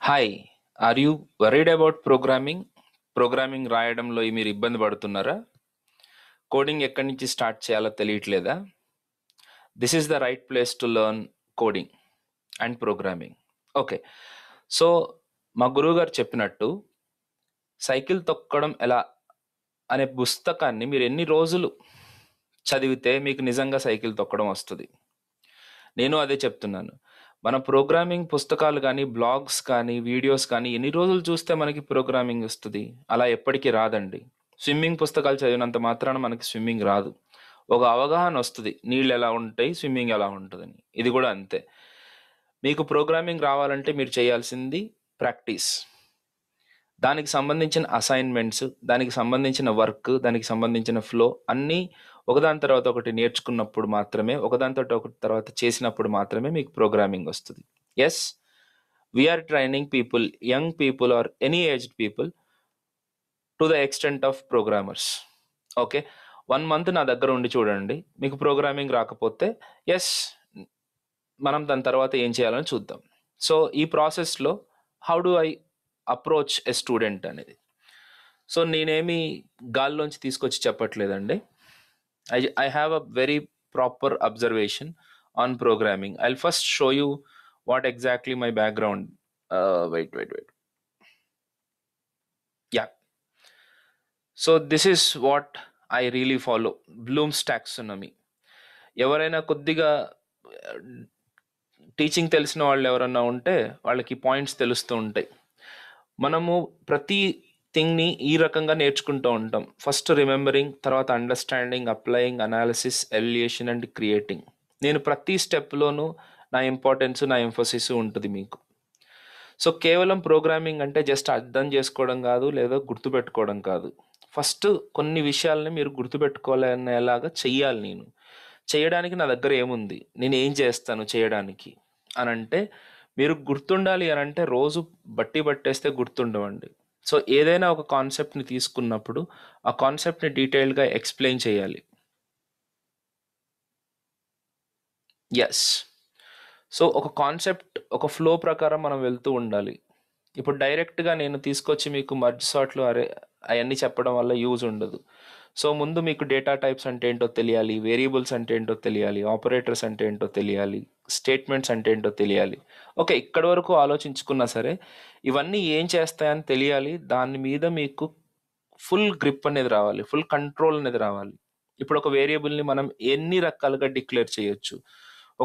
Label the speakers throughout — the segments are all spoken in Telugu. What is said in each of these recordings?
Speaker 1: Hi! Are you worried about programming? Programming రాయడంలో మీరు ఇబ్బంది పడుతున్నారా? కోడింగ్ ఎక్కడి నుంచి స్టార్ట్ చేయాలో తెలియట్లేదా? This is the right place to learn coding and programming. Okay. So, మా గురువుగారు చెప్పినట్టు సైకిల్ తొక్కడం ఎలా అనే పుస్తకాన్ని మీరు ఎన్ని రోజులు చదివితే మీకు నిజంగా సైకిల్ తొక్కడం వస్తది. నేను అదే చెప్తున్నాను. మన ప్రోగ్రామింగ్ పుస్తకాలు గానీ, బ్లాగ్స్ కానీ, వీడియోస్ కానీ ఎన్ని రోజులు చూస్తే మనకి ప్రోగ్రామింగ్ వస్తది? అలా ఎప్పటికి రాదండి. స్విమ్మింగ్ పుస్తకాలు చదివినంత మాత్రాన మనకి స్విమ్మింగ్ రాదు. ఒక అవగాహన వస్తది. నీళ్ళు ఎలా ఉంటాయి, స్విమ్మింగ్ ఎలా ఉంటదని. ఇది కూడా అంతే. మీకు ప్రోగ్రామింగ్ రావాలంటే మీరు చేయాల్సింది ప్రాక్టీస్. దానికి సంబంధించిన అసైన్‌మెంట్స్, దానికి సంబంధించిన వర్క్, దానికి సంబంధించిన ఫ్లో అన్నీ ఒకదాని తర్వాత ఒకటి నేర్చుకున్నప్పుడు మాత్రమే, ఒకదాని ఒకటి తర్వాత చేసినప్పుడు మాత్రమే మీకు ప్రోగ్రామింగ్ వస్తది. Yes, we are training people, young people or any aged people to the extent of programmers. Okay. 1 month నా దగ్గర ఉండి చూడండి. మీకు ప్రోగ్రామింగ్ రాకపోతే యెస్, మనం దాని తర్వాత ఏం చేయాలని చూద్దాం. సో, ఈ ప్రాసెస్‌లో how do I approach a student అనేది. సో, నేనేమి గాల్లోంచి తీసుకొచ్చి చెప్పట్లేదండి. I have a very proper observation on programming. I'll first show you what exactly my background. Wait. Yeah. So this is what I really follow. Bloom's taxonomy. ఎవరైనా కొద్దిగా టీచింగ్ తెలిసిన వాళ్ళు ఎవరన్నా ఉంటే వాళ్ళకి పాయింట్స్ తెలుస్తూ ఉంటాయి. మనము ప్రతి థింగ్ని ఈ రకంగా నేర్చుకుంటూ ఉంటాం. ఫస్ట్ రిమెంబరింగ్, తర్వాత understanding, applying, analysis, evaluation and creating. నేను ప్రతి స్టెప్లోనూ నా ఇంపార్టెన్స్, నా ఎంఫోసిస్ ఉంటుంది మీకు. సో కేవలం ప్రోగ్రామింగ్ అంటే జస్ట్ అర్థం చేసుకోవడం కాదు, లేదా గుర్తుపెట్టుకోవడం కాదు. ఫస్ట్ కొన్ని విషయాలని మీరు గుర్తుపెట్టుకోలేనేలాగా చెయ్యాలి. నేను చేయడానికి నా దగ్గర ఏముంది, నేను ఏం చేస్తాను చేయడానికి అని అంటే, మీరు గుర్తుండాలి అని అంటే రోజు బట్టి పట్టేస్తే గుర్తుండవండి. సో ఏదైనా ఒక కాన్సెప్ట్ని తీసుకున్నప్పుడు ఆ కాన్సెప్ట్ని డీటెయిల్గా ఎక్స్ప్లెయిన్ చేయాలి. ఎస్. సో ఒక కాన్సెప్ట్, ఒక ఫ్లో ప్రకారం మనం వెళ్తూ ఉండాలి. ఇప్పుడు డైరెక్ట్గా నేను తీసుకొచ్చి మీకు మర్జ్ సార్ట్లు అవన్నీ చెప్పడం వల్ల యూజ్ ఉండదు. సో ముందు మీకు డేటా టైప్స్ అంటే ఏంటో తెలియాలి, వేరియబుల్స్ అంటే ఏంటో తెలియాలి, ఆపరేటర్స్ అంటే ఏంటో తెలియాలి, స్టేట్మెంట్స్ అంటే ఏంటో తెలియాలి. ఓకే, ఇక్కడి వరకు ఆలోచించుకున్నా సరే ఇవన్నీ ఏం చేస్తాయని తెలియాలి. దాని మీద మీకు ఫుల్ గ్రిప్ అనేది రావాలి, ఫుల్ కంట్రోల్ అనేది రావాలి. ఇప్పుడు ఒక వేరియబుల్ని మనం ఎన్ని రకాలుగా డిక్లేర్ చేయొచ్చు,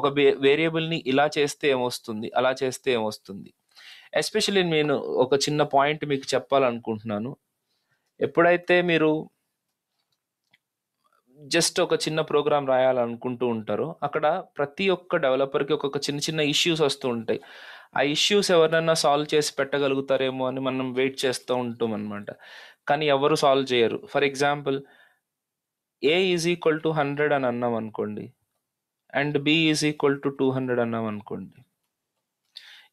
Speaker 1: ఒక వేరియబుల్ని ఇలా చేస్తే ఏమొస్తుంది, అలా చేస్తే ఏమొస్తుంది. ఎస్పెషల్లీ నేను ఒక చిన్న పాయింట్ మీకు చెప్పాలనుకుంటున్నాను. ఎప్పుడైతే మీరు జస్ట్ ఒక చిన్న ప్రోగ్రామ్ రాయాలనుకుంటూ ఉంటారో అక్కడ ప్రతి ఒక్క డెవలపర్కి ఒక్కొక్క చిన్న చిన్న ఇష్యూస్ వస్తూ ఉంటాయి. ఆ ఇష్యూస్ ఎవరినైనా సాల్వ్ చేసి పెట్టగలుగుతారేమో అని మనం వెయిట్ చేస్తూ ఉంటాం అనమాట. కానీ ఎవరు సాల్వ్ చేయరు. For example, A is equal to 100 అని అన్నాం అనుకోండి, and B is equal to 200 అన్నాం అనుకోండి.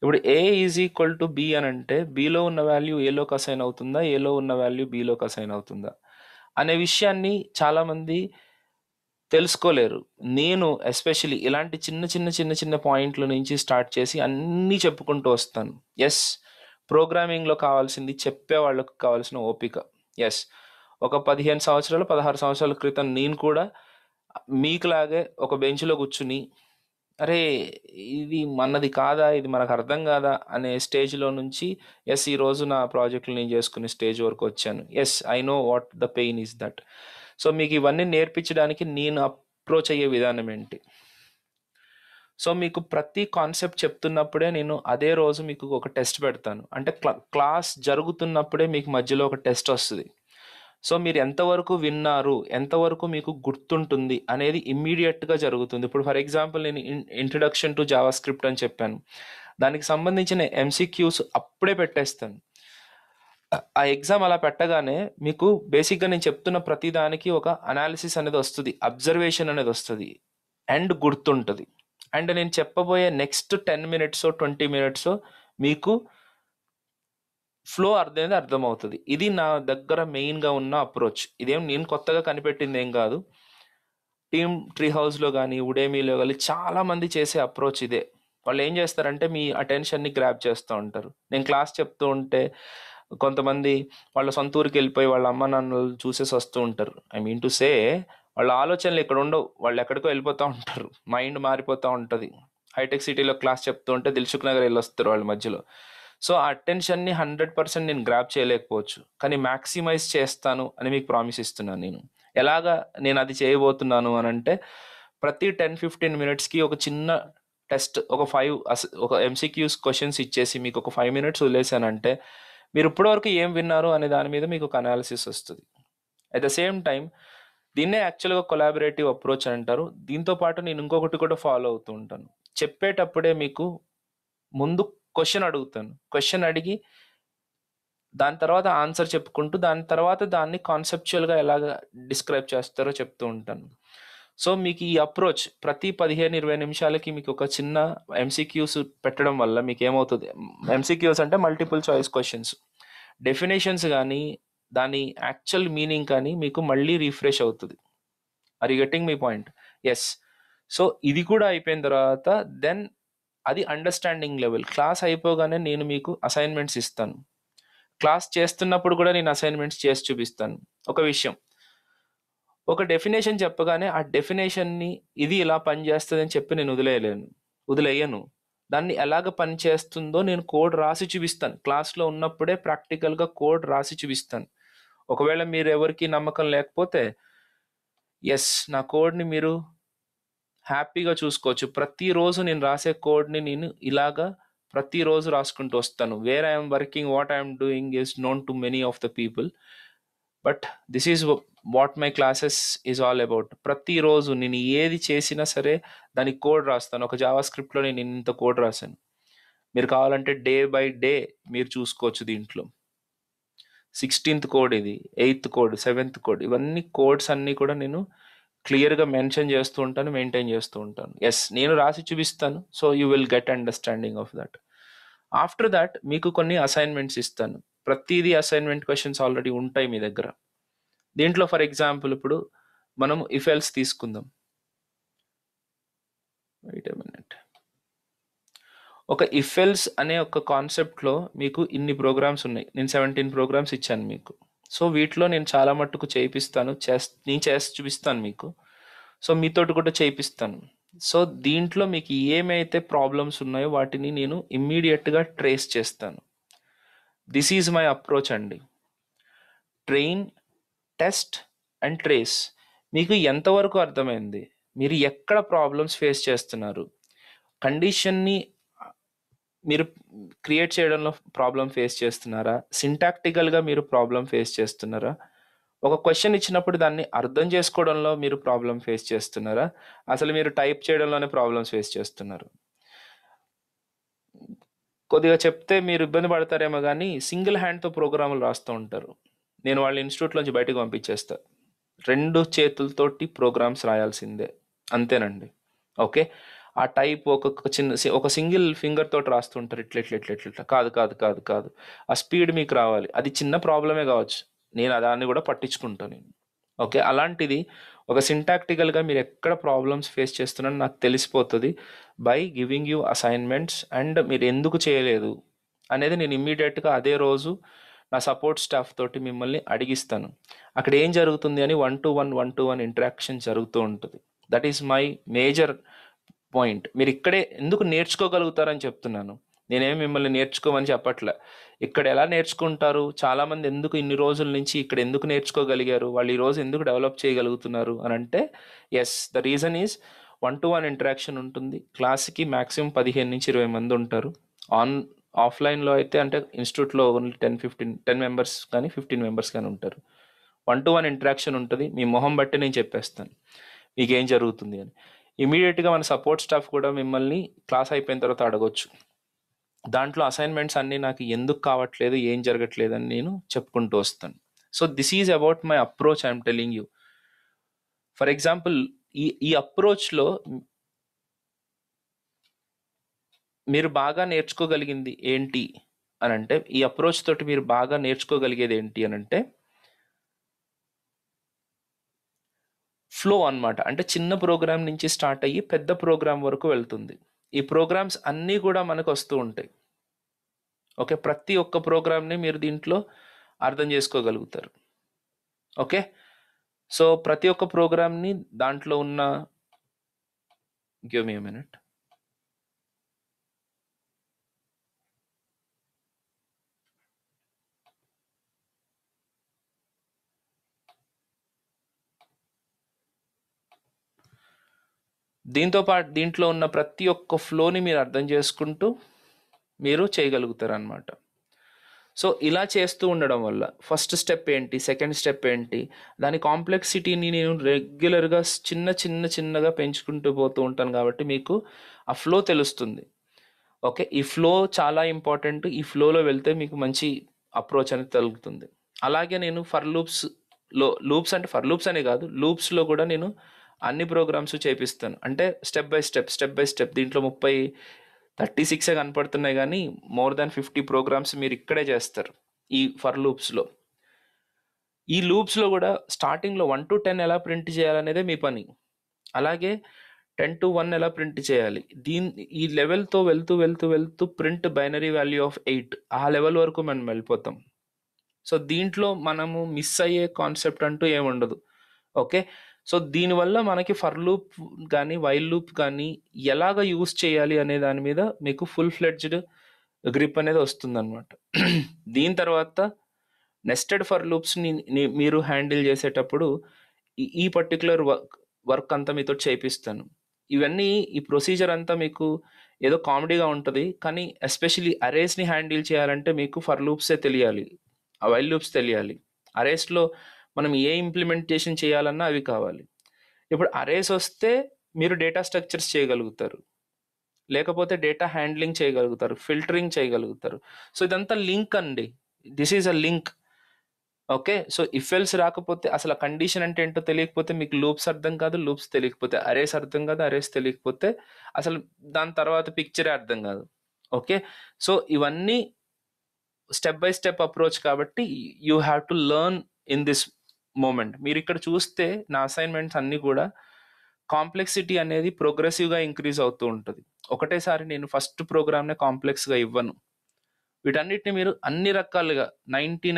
Speaker 1: ఇప్పుడు A is equal to B అని అంటే బిలో ఉన్న వాల్యూ ఏలోకి అసైన్ అవుతుందా, ఏలో ఉన్న వాల్యూ బిలోకి అసైన్ అవుతుందా అనే విషయాన్ని చాలామంది తెలుసుకోలేరు. నేను ఎస్పెషల్లీ ఇలాంటి చిన్న పాయింట్ల నుంచి స్టార్ట్ చేసి అన్నీ చెప్పుకుంటూ వస్తాను. ఎస్, ప్రోగ్రామింగ్లో కావాల్సింది చెప్పే వాళ్ళకు కావాల్సిన ఓపిక. ఎస్, ఒక 15 సంవత్సరాలు 16 సంవత్సరాల క్రితం నేను కూడా మీకులాగే ఒక బెంచ్లో కూర్చుని, అరే ఇది మనది కాదా, ఇది మనకు అర్థం కాదా అనే స్టేజ్లో నుంచి ఎస్ ఈరోజు నా ప్రాజెక్టులు నేను చేసుకునే స్టేజ్ వరకు వచ్చాను. Yes, I know what the pain is that. So మీకు ఇవన్నీ నేర్పించడానికి నేను అప్రోచ్ అయ్యే విధానం ఏంటి. సో మీకు ప్రతి కాన్సెప్ట్ చెప్తున్నప్పుడే నేను అదే రోజు మీకు ఒక టెస్ట్ పెడతాను. అంటే క్లాస్ జరుగుతున్నప్పుడే మీకు మధ్యలో ఒక టెస్ట్ వస్తుంది. సో మీరు ఎంతవరకు విన్నారు, ఎంతవరకు మీకు గుర్తుంటుంది అనేది ఇమ్మీడియట్గా జరుగుతుంది. ఇప్పుడు ఫర్ ఎగ్జాంపుల్ నేను ఇంట్రడక్షన్ టు జావా స్క్రిప్ట్ అని చెప్పాను, దానికి సంబంధించిన ఎంసీక్యూస్ అప్పుడే పెట్టేస్తాను. ఆ ఎగ్జామ్ అలా పెట్టగానే మీకు బేసిక్గా నేను చెప్తున్న ప్రతి దానికి ఒక అనాలిసిస్ అనేది వస్తుంది, అబ్జర్వేషన్ అనేది వస్తుంది, అండ్ గుర్తుంటుంది. అండ్ నేను చెప్పబోయే నెక్స్ట్ 10 మినిట్స్ 20 మినిట్స్ మీకు ఫ్లో అర్థమవుతుంది. ఇది నా దగ్గర మెయిన్గా ఉన్న అప్రోచ్. ఇదేం నేను కొత్తగా కనిపెట్టింది ఏం కాదు. టీమ్ ట్రీ హౌస్లో కానీ, ఉడేమీలో కానీ చాలామంది చేసే అప్రోచ్ ఇదే. వాళ్ళు ఏం చేస్తారంటే మీ అటెన్షన్ని గ్రాబ్ చేస్తూ ఉంటారు. నేను క్లాస్ చెప్తూ ఉంటే కొంతమంది వాళ్ళ సొంత ఊరికి వెళ్ళిపోయి వాళ్ళ అమ్మ నాన్నలు చూసేసి వస్తూ ఉంటారు. ఐ మీన్ టు సే వాళ్ళ ఆలోచనలు ఇక్కడ ఉండవు, వాళ్ళు ఎక్కడికో వెళ్ళిపోతూ ఉంటారు, మైండ్ మారిపోతూ ఉంటుంది. హైటెక్ సిటీలో క్లాస్ చెప్తూ ఉంటే దిల్సుఖ్ నగర్ వెళ్ళొస్తారు వాళ్ళ మధ్యలో. సో ఆ అటెన్షన్ని 100% నేను గ్రాప్ చేయలేకపోవచ్చు, కానీ మ్యాక్సిమైజ్ చేస్తాను అని మీకు ప్రామిస్ ఇస్తున్నాను నేను. ఎలాగా నేను అది చేయబోతున్నాను అని అంటే, ప్రతి 10-15 మినిట్స్కి ఒక చిన్న టెస్ట్, ఒక ఎంసీక్యూస్ క్వశ్చన్స్ ఇచ్చేసి మీకు ఒక 5 మినిట్స్ వదిలేసానంటే మీరు ఇప్పటివరకు ఏం విన్నారు అనే దాని మీద మీకు ఒక అనాలిసిస్ వస్తుంది. అట్ ద సేమ్ టైం దీన్నే యాక్చువల్గా కొలాబరేటివ్ అప్రోచ్ అంటారు. దీంతో పాటు నేను ఇంకొకటి కూడా ఫాలో అవుతూ ఉంటాను. చెప్పేటప్పుడే మీకు ముందు క్వశ్చన్ అడుగుతాను, క్వశ్చన్ అడిగి దాని తర్వాత ఆన్సర్ చెప్పుకుంటూ దాని తర్వాత దాన్ని కాన్సెప్చువల్గా ఎలాగ డిస్క్రైబ్ చేస్తారో చెప్తూ ఉంటాను. సో మీకు ఈ అప్రోచ్ ప్రతి 15-20 నిమిషాలకి మీకు ఒక చిన్న ఎంసీక్యూస్ పెట్టడం వల్ల మీకు ఏమవుతుంది, ఎంసీక్యూస్ అంటే మల్టిపుల్ చాయిస్ క్వశ్చన్స్, డెఫినేషన్స్ కానీ దాని యాక్చువల్ మీనింగ్ కానీ మీకు మళ్ళీ రీఫ్రెష్ అవుతుంది. Are you getting me point? Yes. So ఇది కూడా అయిపోయిన తర్వాత దెన్ అది అండర్స్టాండింగ్ లెవెల్. క్లాస్ అయిపోగానే నేను మీకు అసైన్మెంట్స్ ఇస్తాను. క్లాస్ చేస్తున్నప్పుడు కూడా నేను అసైన్మెంట్స్ చేసి చూపిస్తాను. ఒక విషయం, ఒక డెఫినేషన్ చెప్పగానే ఆ డెఫినేషన్ని ఇది ఇలా పనిచేస్తుంది అని చెప్పి నేను వదిలేయను. దాన్ని ఎలాగ పనిచేస్తుందో నేను కోడ్ రాసి చూపిస్తాను. క్లాస్లో ఉన్నప్పుడే ప్రాక్టికల్గా కోడ్ రాసి చూపిస్తాను. ఒకవేళ మీరు ఎవరికి నమ్మకం లేకపోతే ఎస్, నా కోడ్ని మీరు హ్యాపీగా చూసుకోవచ్చు. ప్రతిరోజు నేను రాసే కోడ్ని నేను ఇలాగా ప్రతిరోజు రాసుకుంటూ వస్తాను. Where I'm working, what I'm doing is known to many of the people, but this is what my classes is all about. ప్రతిరోజు నేను ఏది చేసినా సరే దానికి కోడ్ రాస్తాను. ఒక జావా స్క్రిప్ట్లో నేను ఇంత కోడ్ రాశాను. మీరు కావాలంటే డే బై డే మీరు చూసుకోవచ్చు. దీంట్లో 16th కోడ్, ఇది 8th కోడ్, 7th కోడ్, ఇవన్నీ కోడ్స్ అన్నీ కూడా నేను క్లియర్గా మెన్షన్ చేస్తూ ఉంటాను, మెయింటైన్ చేస్తూ ఉంటాను. ఎస్, నేను రాసి చూపిస్తాను. So you will get understanding of that. After that మీకు కొన్ని అసైన్మెంట్స్ ఇస్తాను. ప్రతిదీ అసైన్మెంట్ క్వశ్చన్స్ ఆల్రెడీ ఉంటాయి మీ దగ్గర. దీంట్లో ఫర్ ఎగ్జాంపుల్ ఇప్పుడు మనం ఇఫ్ ఎల్స్ తీసుకుందాం. Wait a minute. ఒక ఇఫ్ ఎల్స్ అనే ఒక కాన్సెప్ట్లో మీకు ఇన్ని ప్రోగ్రామ్స్ ఉన్నాయి. నేను 17 ప్రోగ్రామ్స్ ఇచ్చాను మీకు. సో వీటిలో నేను చాలా మట్టుకు చేయిస్తాను, నేను చేసి చూపిస్తాను మీకు. సో మీతోటి కూడా చేయిస్తాను. సో దీంట్లో మీకు ఏమైతే ప్రాబ్లమ్స్ ఉన్నాయో వాటిని నేను ఇమ్మీడియట్గా ట్రేస్ చేస్తాను. దిస్ ఈజ్ మై అప్రోచ్ అండి. Train, test and trace. మీకు ఎంతవరకు అర్థమైంది? మీరు ఎక్కడ ప్రాబ్లమ్స్ ఫేస్ చేస్తున్నారు? కండిషన్ని మీరు క్రియేట్ చేయడంలో ప్రాబ్లం ఫేస్ చేస్తున్నారా? సింటాక్టికల్గా మీరు ప్రాబ్లం ఫేస్ చేస్తున్నారా? ఒక క్వశ్చన్ ఇచ్చినప్పుడు దాన్ని అర్థం చేసుకోవడంలో మీరు ప్రాబ్లం ఫేస్ చేస్తున్నారా? అసలు మీరు టైప్ చేయడంలోనే ప్రాబ్లమ్స్ ఫేస్ చేస్తున్నారు? కొద్దిగా చెప్తే మీరు ఇబ్బంది పడతారేమో కానీ సింగిల్ హ్యాండ్తో ప్రోగ్రాములు రాస్తూ ఉంటారు. నేను వాళ్ళ ఇన్స్టిట్యూట్లోంచి బయటకు పంపించేస్తా. 2 చేతులతోటి ప్రోగ్రామ్స్ రాయాల్సిందే, అంతేనండి. ఓకే, ఆ టైప్ ఒక సింగిల్ ఫింగర్ తోటి రాస్తుంటారు, ఇట్లా కాదు కాదు కాదు కాదు. ఆ స్పీడ్ మీకు రావాలి. అది చిన్న ప్రాబ్లమే కావచ్చు, నేను దాన్ని కూడా పట్టించుకుంటాను నేను. ఓకే, అలాంటిది ఒక సింటాక్టికల్గా మీరు ఎక్కడ ప్రాబ్లమ్స్ ఫేస్ చేస్తున్నారో నాకు తెలిసిపోతుంది by giving you assignments. And మీరు ఎందుకు చేయలేదు అనేది నేను ఇమ్మీడియట్గా అదే రోజు నా సపోర్ట్ స్టాఫ్ తోటి మిమ్మల్ని అడిగిస్తాను. అక్కడ ఏం జరుగుతుంది అని 1-to-1 ఇంటరాక్షన్ జరుగుతూ ఉంటుంది. That is my major point. మీరు ఇక్కడే ఎందుకు నేర్చుకోగలుగుతారని చెప్తున్నాను. నేనేమి మిమ్మల్ని నేర్చుకోమని చెప్పట్లే. ఇక్కడ ఎలా నేర్చుకుంటారు, చాలామంది ఎందుకు ఇన్ని రోజుల నుంచి ఇక్కడ ఎందుకు నేర్చుకోగలిగారు, వాళ్ళు ఈరోజు ఎందుకు డెవలప్ చేయగలుగుతున్నారు అని అంటే yes, the reason is 1-to-1 interaction ఉంటుంది. క్లాస్కి మ్యాక్సిమం 15-20 మంది ఉంటారు. ఆఫ్లైన్లో అయితే అంటే ఇన్స్టిట్యూట్లో ఓన్లీ 10 మెంబర్స్ కానీ 15 మెంబర్స్ కానీ ఉంటారు. 1-to-1 ఇంటరాక్షన్ ఉంటుంది. మీ మొహం బట్టి నేను చెప్పేస్తాను మీకు ఏం జరుగుతుంది అని. ఇమీడియట్గా మన సపోర్ట్ స్టాఫ్ కూడా మిమ్మల్ని క్లాస్ అయిపోయిన తర్వాత అడగొచ్చు. దాంట్లో అసైన్మెంట్స్ అన్నీ నాకు ఎందుకు కావట్లేదు, ఏం జరగట్లేదు అని నేను చెప్పుకుంటూ వస్తాను. So this is about my approach, I'm telling you. For example ఈ అప్రోచ్లో మీరు బాగా నేర్చుకోగలిగింది ఏంటి అని అంటే, ఈ అప్రోచ్ తోటి మీరు బాగా నేర్చుకోగలిగేది ఏంటి అని అంటే ఫ్లో అన్నమాట. అంటే చిన్న ప్రోగ్రామ్ నుంచి స్టార్ట్ అయ్యి పెద్ద ప్రోగ్రామ్ వరకు వెళ్తుంది. ఈ ప్రోగ్రామ్స్ అన్నీ కూడా మనకు వస్తూ ఉంటాయి. ఓకే, ప్రతి ఒక్క ప్రోగ్రామ్ని మీరు దీంట్లో అర్థం చేసుకోగలుగుతారు. ఓకే, సో ప్రతి ఒక్క ప్రోగ్రామ్ని దాంట్లో ఉన్న గివ్ మీ ఎ మినిట్. దీంట్లో ఉన్న ప్రతి ఒక్క ఫ్లోని మీరు అర్థం చేసుకుంటూ మీరు చేయగలుగుతారు అన్నమాట. సో ఇలా చేస్తూ ఉండడం వల్ల ఫస్ట్ స్టెప్ ఏంటి, సెకండ్ స్టెప్ ఏంటి, దాని కాంప్లెక్సిటీని నేను రెగ్యులర్గా చిన్నగా పెంచుకుంటూ పోతూ ఉంటాను కాబట్టి మీకు ఆ ఫ్లో తెలుస్తుంది. ఓకే, ఈ ఫ్లో చాలా ఇంపార్టెంట్. ఈ ఫ్లోలో వెళ్తే మీకు మంచి అప్రోచ్ అనేది తగులుతుంది. అలాగే నేను లూప్స్ అంటే ఫర్ లూప్స్ అనే కాదు, లూప్స్లో కూడా నేను అన్ని ప్రోగ్రామ్స్ చేపిస్తాను. అంటే స్టెప్ బై స్టెప్ దీంట్లో 36 కనపడుతున్నాయి, కానీ మోర్ దాన్ 50 ప్రోగ్రామ్స్ మీరు ఇక్కడే చేస్తారు ఈ ఫర్ లూప్స్లో. ఈ లూప్స్లో కూడా స్టార్టింగ్లో 1 to 10 ఎలా ప్రింట్ చేయాలనేదే మీ పని. అలాగే 10 to 1 ఎలా ప్రింట్ చేయాలి, ఈ లెవెల్తో వెళ్తూ ప్రింట్ బైనరీ వాల్యూ ఆఫ్ 8 ఆ లెవెల్ వరకు మనం వెళ్ళిపోతాం. సో దీంట్లో మనము మిస్ అయ్యే కాన్సెప్ట్ అంటూ ఏముండదు. ఓకే, సో దీనివల్ల మనకి ఫర్ లూప్ కానీ వైల్ లూప్ కానీ ఎలాగ యూస్ చేయాలి అనే దాని మీద మీకు ఫుల్ ఫ్లెడ్జ్డ్ గ్రిప్ అనేది వస్తుందన్నమాట. దీని తర్వాత నెస్టెడ్ ఫర్ లూప్స్ని మీరు హ్యాండిల్ చేసేటప్పుడు ఈ పర్టికులర్ వర్క్ అంతా మీతో చేపిస్తాను. ఇవన్నీ ఈ ప్రొసీజర్ అంతా మీకు ఏదో కామెడీగా ఉంటుంది, కానీ ఎస్పెషలీ అరేస్ని హ్యాండిల్ చేయాలంటే మీకు ఫర్ లూప్సే తెలియాలి, ఆ వైల్ లూప్స్ తెలియాలి. అరేస్లో మనం ఏ ఇంప్లిమెంటేషన్ చేయాలన్నా అవి కావాలి. ఇప్పుడు అరేస్ వస్తే మీరు డేటా స్ట్రక్చర్స్ చేయగలుగుతారు, లేకపోతే డేటా హ్యాండ్లింగ్ చేయగలుగుతారు, ఫిల్టరింగ్ చేయగలుగుతారు. సో ఇదంతా లింక్ అండి, this is a link. Okay, so if else రాకపోతే అసలు కండిషన్ అంటే ఏంటో తెలియకపోతే మీకు లూప్స్ అర్థం కాదు, లూప్స్ తెలియకపోతే అరేస్ అర్థం కాదు, అరేస్ తెలియకపోతే అసలు దాని తర్వాత పిక్చరే అర్థం కాదు. ఓకే, సో ఇవన్నీ స్టెప్ బై స్టెప్ అప్రోచ్ కాబట్టి you have to learn in this moment. మీరు ఇక్కడ చూస్తే నా అసైన్మెంట్స్ అన్నీ కూడా కాంప్లెక్సిటీ అనేది ప్రోగ్రెసివ్గా ఇంక్రీజ్ అవుతూ ఉంటుంది. ఒకటేసారి నేను ఫస్ట్ ప్రోగ్రామ్నే కాంప్లెక్స్గా ఇవ్వను. వీటన్నిటిని మీరు అన్ని రకాలుగా 90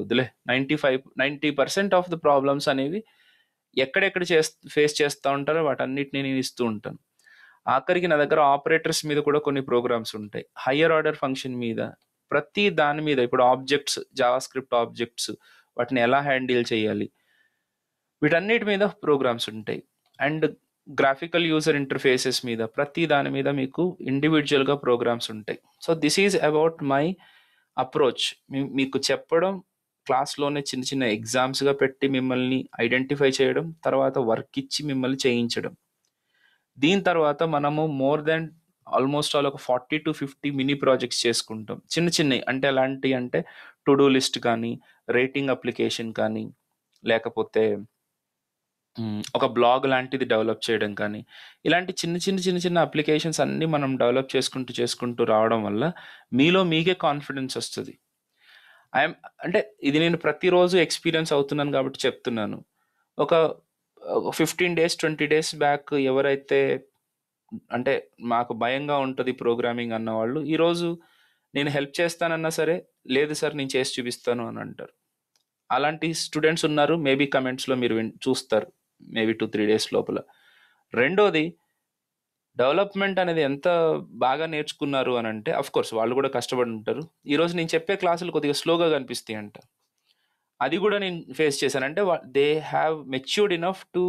Speaker 1: వద్దులే 90% ఆఫ్ ద ప్రాబ్లమ్స్ అనేవి ఎక్కడెక్కడ ఫేస్ చేస్తూ ఉంటారో వాటన్నిటిని నేను ఇస్తూ ఉంటాను. ఆఖరికి నా దగ్గర ఆపరేటర్స్ మీద కూడా కొన్ని ప్రోగ్రామ్స్ ఉంటాయి, హయ్యర్ ఆర్డర్ ఫంక్షన్ మీద, ప్రతి దాని మీద. ఇప్పుడు ఆబ్జెక్ట్స్, జావా స్క్రిప్ట్ ఆబ్జెక్ట్స్, వాటిని ఎలా హ్యాండిల్ చేయాలి, వీటన్నిటి మీద ప్రోగ్రామ్స్ ఉంటాయి. అండ్ గ్రాఫికల్ యూజర్ ఇంటర్ఫేసెస్ మీద, ప్రతి దాని మీద మీకు ఇండివిజువల్గా ప్రోగ్రామ్స్ ఉంటాయి. So this is about my approach. మీకు చెప్పడం, క్లాస్లోనే చిన్న ఎగ్జామ్స్గా పెట్టి మిమ్మల్ని ఐడెంటిఫై చేయడం, తర్వాత వర్క్ ఇచ్చి మిమ్మల్ని చేయించడం. దీని తర్వాత మనము మోర్ దెన్ ఆల్మోస్ట్ ఆల్ ఒక 40 to 50 మినీ ప్రాజెక్ట్స్ చేసుకుంటాం, చిన్నవి. అంటే ఎలాంటి అంటే టు డూ లిస్ట్ కానీ, రేటింగ్ అప్లికేషన్ కానీ, లేకపోతే ఒక బ్లాగ్ లాంటిది డెవలప్ చేయడం కానీ, ఇలాంటి చిన్న అప్లికేషన్స్ అన్నీ మనం డెవలప్ చేసుకుంటూ రావడం వల్ల మీకే కాన్ఫిడెన్స్ వస్తుంది. అంటే ఇది నేను ప్రతిరోజు ఎక్స్పీరియన్స్ అవుతున్నాను కాబట్టి చెప్తున్నాను. ఒక 15 days 20 days బ్యాక్ ఎవరైతే అంటే మాకు భయంగా ఉంటుంది ప్రోగ్రామింగ్ అన్న వాళ్ళు, ఈరోజు నేను హెల్ప్ చేస్తానన్నా సరే, లేదు సార్ నేను చేసి చూపిస్తాను అని అంటారు. అలాంటి స్టూడెంట్స్ ఉన్నారు, మేబీ కమెంట్స్లో మీరు చూస్తారు, మేబీ 2-3 days లోపల. రెండోది, డెవలప్మెంట్ అనేది ఎంత బాగా నేర్చుకున్నారు అని అంటే, అఫ్ కోర్స్ వాళ్ళు కూడా కష్టపడి ఉంటారు. ఈరోజు నేను చెప్పే క్లాసులు కొద్దిగా స్లోగా కనిపిస్తాయి అంట, అది కూడా నేను ఫేస్ చేశాను. అంటే they have matured enough to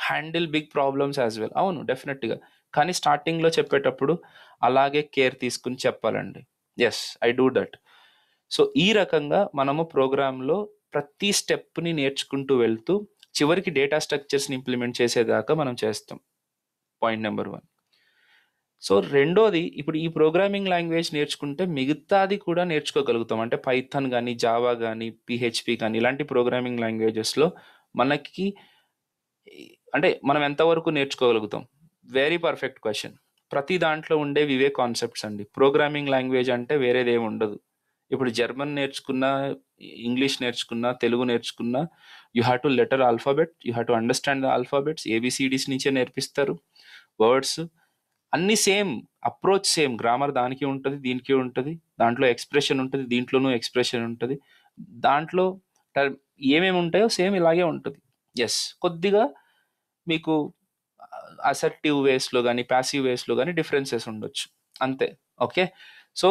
Speaker 1: handle big problems as well. అవును, డెఫినెట్గా. కానీ స్టార్టింగ్లో చెప్పేటప్పుడు అలాగే కేర్ తీసుకుని చెప్పాలండి. Yes, I do that. So ఈ రకంగా మనము ప్రోగ్రాంలో ప్రతి స్టెప్ని నేర్చుకుంటూ వెళ్తూ చివరికి డేటా స్ట్రక్చర్స్ని ఇంప్లిమెంట్ చేసేదాకా మనం చేస్తాం. Point number 1. సో రెండోది, ఇప్పుడు ఈ ప్రోగ్రామింగ్ లాంగ్వేజ్ నేర్చుకుంటే మిగతాది కూడా నేర్చుకోగలుగుతాం. అంటే పైథాన్ కానీ, జావా కానీ, పిహెచ్పి కానీ, ఇలాంటి ప్రోగ్రామింగ్ లాంగ్వేజెస్లో మనకి అంటే మనం ఎంతవరకు నేర్చుకోగలుగుతాం? Very perfect question. ప్రతి దాంట్లో ఉండేవి ఇవే కాన్సెప్ట్స్ అండి. ప్రోగ్రామింగ్ లాంగ్వేజ్ అంటే వేరేది ఏమి ఉండదు. ఇప్పుడు జర్మన్ నేర్చుకున్నా, ఇంగ్లీష్ నేర్చుకున్నా, తెలుగు నేర్చుకున్నా, you have to letter alphabet, you have to understand the alphabets. ABCDs నుంచే నేర్పిస్తారు, వర్డ్స్. అన్నీ సేమ్, అప్రోచ్ సేమ్, గ్రామర్ దానికి ఉంటుంది, దీనికి ఉంటుంది, దాంట్లో ఎక్స్ప్రెషన్ ఉంటుంది, దీంట్లోనూ ఎక్స్ప్రెషన్ ఉంటుంది, దాంట్లో టర్- ఏమేమి ఉంటాయో సేమ్ ఇలాగే ఉంటుంది. ఎస్, కొద్దిగా మీకు అసర్టివ్ వేస్లో కానీ ప్యాసివ్ వేస్లో కానీ డిఫరెన్సెస్ ఉండొచ్చు, అంతే. ఓకే, సో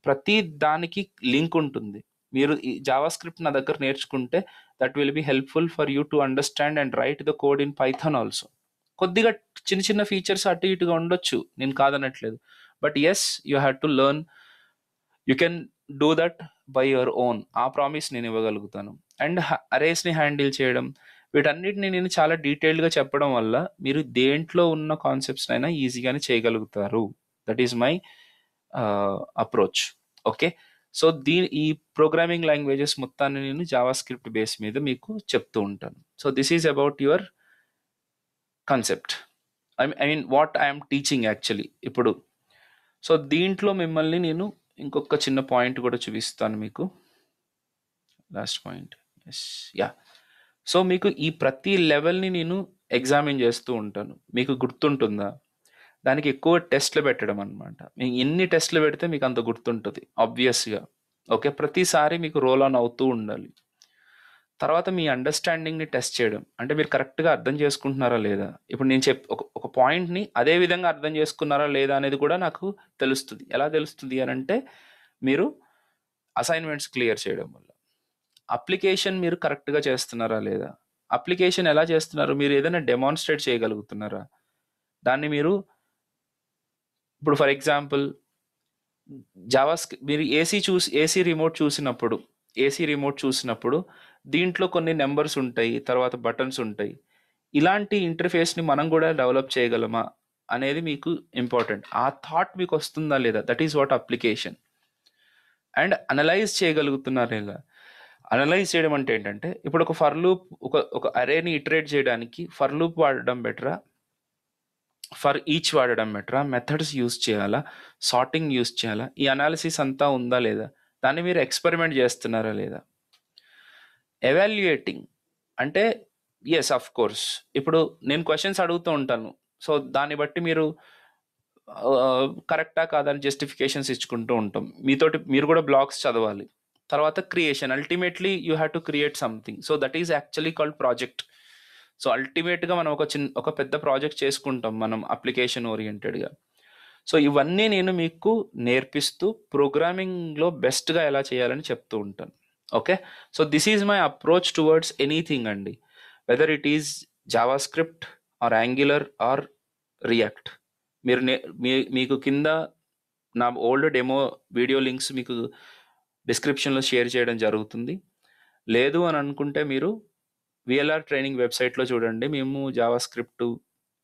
Speaker 1: ప్రతి దానికి లింక్ ఉంటుంది. మీరు ఈ జావా స్క్రిప్ట్ నా దగ్గర నేర్చుకుంటే that will be helpful for you to understand and write the code in Python also. కొద్దిగా చిన్న చిన్న ఫీచర్స్ అటు ఇటుగా ఉండొచ్చు, నేను కాదనట్లేదు, but as you have to learn, you can do that by your own. ఆ ప్రామిస్ నేను ఇవ్వగలుగుతాను. అండ్ అరేస్ని హ్యాండిల్ చేయడం, వీటన్నిటిని నేను చాలా డీటెయిల్డ్గా చెప్పడం వల్ల మీరు దేంట్లో ఉన్న కాన్సెప్ట్స్ అయినా ఈజీగానే చేయగలుగుతారు. That is my approach. Okay, so ఈ ప్రోగ్రామింగ్ లాంగ్వేజెస్ మొత్తాన్ని నేను జావా స్క్రిప్ట్ బేస్ మీద మీకు చెప్తూ ఉంటాను. So this is about your concept, I mean what I'm teaching actually ఇప్పుడు. సో దీంట్లో మిమ్మల్ని నేను ఇంకొక చిన్న పాయింట్ కూడా చూపిస్తాను మీకు, last point. Yes, ya. So మీకు ఈ ప్రతి లెవెల్ని నేను ఎగ్జామిన్ చేస్తూ ఉంటాను, మీకు గుర్తుంటుందా? దానికి ఎక్కువ టెస్ట్లు పెట్టడం అనమాట. మీకు ఎన్ని టెస్ట్లు పెడితే మీకు అంత గుర్తుంటుంది ఆబ్వియస్గా. ఓకే, ప్రతిసారి మీకు రోల్ ఆన్ అవుతూ ఉండాలి. తర్వాత మీ అండర్స్టాండింగ్ని టెస్ట్ చేయడం, అంటే మీరు కరెక్ట్గా అర్థం చేసుకుంటున్నారా లేదా. ఇప్పుడు నేను ఒక పాయింట్ని అదే విధంగా అర్థం చేసుకున్నారా లేదా అనేది కూడా నాకు తెలుస్తుంది. ఎలా తెలుస్తుంది అని అంటే, మీరు అసైన్మెంట్స్ క్లియర్ చేయడం వల్ల. అప్లికేషన్ మీరు కరెక్ట్గా చేస్తున్నారా లేదా, అప్లికేషన్ ఎలా చేస్తున్నారు, మీరు ఏదైనా డెమాన్స్ట్రేట్ చేయగలుగుతున్నారా దాన్ని. మీరు ఇప్పుడు ఫర్ ఎగ్జాంపుల్ మీరు ఏసీ రిమోట్ చూసినప్పుడు దీంట్లో కొన్ని నెంబర్స్ ఉంటాయి, తర్వాత బటన్స్ ఉంటాయి. ఇలాంటి ఇంటర్ఫేస్ని మనం కూడా డెవలప్ చేయగలమా అనేది మీకు ఇంపార్టెంట్. ఆ థాట్ మీకు వస్తుందా లేదా, that is what application. And analyse చేయగలుగుతున్నారు లేదా. అనలైజ్ చేయడం అంటే ఏంటంటే, ఇప్పుడు ఒక ఫర్ లూప్, ఒక అరేని ఇటరేట్ చేయడానికి ఫర్ లూప్ వాడడం బెటరా, ఫర్ ఈచ్ వాడడం బెటరా, మెథడ్స్ యూజ్ చేయాలా, సార్టింగ్ యూజ్ చేయాలా, ఈ అనాలిసిస్ అంతా ఉందా లేదా, దాన్ని మీరు ఎక్స్పెరిమెంట్ చేస్తున్నారా లేదా. ఎవాల్యుయేటింగ్ అంటే, ఎస్ ఆఫ్ కోర్స్, ఇప్పుడు నేను క్వశ్చన్స్ అడుగుతూ ఉంటాను, సో దాన్ని బట్టి మీరు కరెక్టా కాదని జస్టిఫికేషన్స్ ఇచ్చుకుంటూ ఉంటాం. మీరు కూడా బ్లాగ్స్ చదవాలి. తర్వాత creation, ultimately you have to create something, so that is actually called project. So అల్టిమేట్గా మనం ఒక పెద్ద ప్రాజెక్ట్ చేసుకుంటాం మనం అప్లికేషన్ ఓరియంటెడ్గా. సో ఇవన్నీ నేను మీకు నేర్పిస్తూ ప్రోగ్రామింగ్లో బెస్ట్గా ఎలా చేయాలని చెప్తూ ఉంటాను. Okay, so this is my approach towards anything అండి, whether it is JavaScript or Angular or React. మీరు మీకు కింద నా ఓల్డ్ డెమో వీడియో లింక్స్ మీకు డిస్క్రిప్షన్లో షేర్ చేయడం జరుగుతుంది. లేదు అని అనుకుంటే మీరు విఎల్ఆర్ ట్రైనింగ్ వెబ్సైట్లో చూడండి, మేము జావా స్క్రిప్ట్,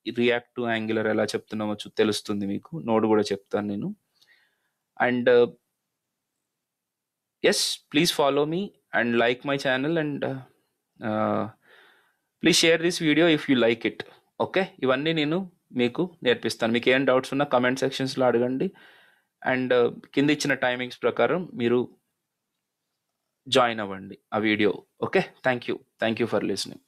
Speaker 1: రియాక్ట్, యాంగ్యులర్ ఎలా చెప్తున్నామో తెలుస్తుంది మీకు. నోడ్ కూడా చెప్తాను నేను. And yes, please follow me and like my channel and please share this video if you like it. Okay, ఇవన్నీ నేను మీకు నేర్పిస్తాను. మీకు ఏం డౌట్స్ ఉన్నా కమెంట్ సెక్షన్స్లో అడగండి. అండ్ కింద ఇచ్చిన టైమింగ్స్ ప్రకారం మీరు జాయిన్ అవ్వండి ఆ video. Okay, thank you for listening.